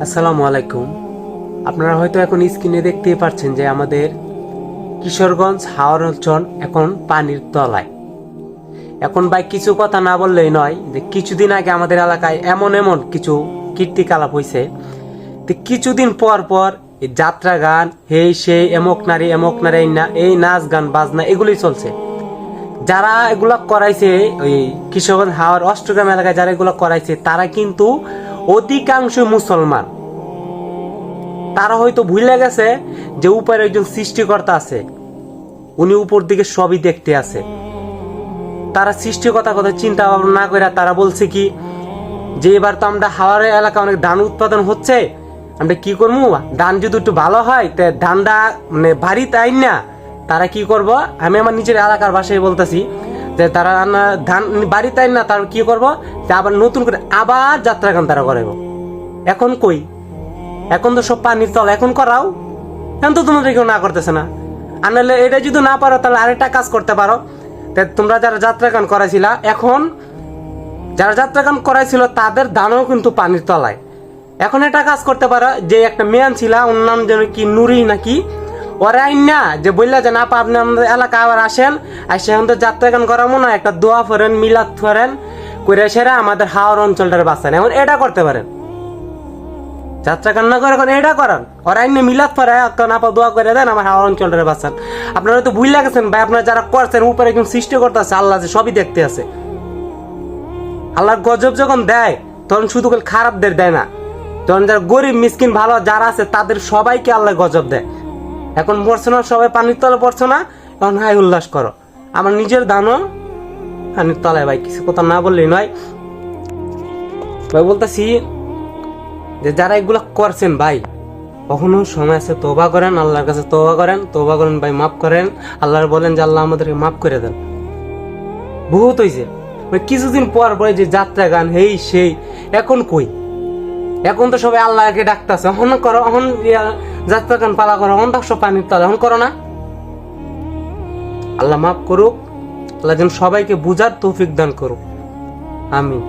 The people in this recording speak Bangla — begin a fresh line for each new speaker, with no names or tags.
আসসালামু আলাইকুম। আপনারা হয়তো এখন স্ক্রিনে দেখতেই পাচ্ছেন যে আমাদের কিশোরগঞ্জ হাওর অঞ্চল এখন পানির তলায়। এখন ভাই কিছু কথা না বললেই নয় যে কিছুদিন আগে আমাদের এলাকায় এমন এমন কিছু কীর্তিকলাপ হয়েছে, তো কিছুদিন পর পর এই যাত্রা গান, হেই সেই, এমক নারী এই নাচ গান বাজনা এগুলোই চলছে। যারা এগুলা করাইছে, ওই কিশোরগঞ্জ হাওর অষ্টগ্রাম এলাকায় যারা এগুলো করাইছে তারা কিন্তু অধিকাংশ মুসলমান। তারা হয়তো ভুলে গেছে যে উপরে একজন সৃষ্টিকর্তা আছে, উনি উপর দিকে সবই দেখতে আছে। তারা সৃষ্টিকর্তার কথা চিন্তা ভাবনা না করে তারা বলছে কি যে এবার তো আমরা হাওড়া এলাকা অনেক ধান উৎপাদন হচ্ছে, আমরা কি করবো, ধান যদি একটু ভালো হয় তা ধানটা মানে বাড়িতে আইন না, তারা কি করব, আমি আমার নিজের এলাকার ভাষায় বলতেছি যে তারা ধান বাড়িতে আইন না, তারা কি করব যে আবার নতুন করে আবার যাত্রা গান তারা করাবো। এখন কই, এখন তো সব পানির তল, এখন করাও। এখন তো তোমাদের কেউ না করতেছে না। আর নাহলে এটা যদি না পারো তাহলে আরেকটা কাজ করতে পারো। তোমরা যারা যাত্রা গান করাইছিল, এখন যারা যাত্রা গান করাইছিল তাদের দানও কিন্তু পানির তলায়। এখন একটা কাজ করতে পারো, যে একটা মেয়ান ছিল, ওর নাম যেন কি নুরি নাকি, ওরা আইন না যে বললা যে না আপনি আমাদের এলাকা আবার আসেন, আর সেখান তো যাত্রা গান করাবো না, একটা দোয়া ফেরেন, মিলাদ ফেরেন করে সেরা আমাদের হাওর অঞ্চলটার বাঁচান। এখন এটা করতে পারেন, যাত্রা কান্না করে এখন এটা করান, ওরা আইনে মিলাদ পরে না দোয়া করে দেন আমার হাওর অঞ্চলটারে বাঁচান। আপনারা তো ভুলে গেছেন ভাই, আপনারা যারা করছেন উপরে একদম সৃষ্টি করতে আছে আল্লাহ, যে সবই দেখতে আছে। আল্লাহর গজব যখন দেয় তখন শুধু খারাপদের দেয় না, তখন যারা গরিব মিসকিন ভালো যারা আছে তাদের সবাইকে আল্লাহ গজব দেয়। এখন পড়ছো না সবাই পানির তলে, পড়ছো না, এখন হাই উল্লাস করো। আমার নিজের দানও পানির তলায় ভাই, কিছু কথা না বললেই নয় ভাই। বলতেছি যে যারা এগুলা করছেন ভাই, কখনো সময় আছে তওবা করেন, আল্লাহর কাছে তওবা করেন ভাই, মাফ করেন। আল্লাহর বলেন যে আল্লাহ আমাদেরকে মাফ করে দেন। বহুত হয়েছে কিছুদিন পর পরে যে যাত্রা গান হেই সেই, এখন কই, এখন তো সবাই আল্লাহকে ডাকতেছে, এখন করো, এখন যাত্রা গান পালা করো, এখন তো সব পানির তলা, এখন করো না। আল্লাহ মাফ করুক, আল্লাহ যেন সবাইকে বুঝার তৌফিক দান করুক, আমিন।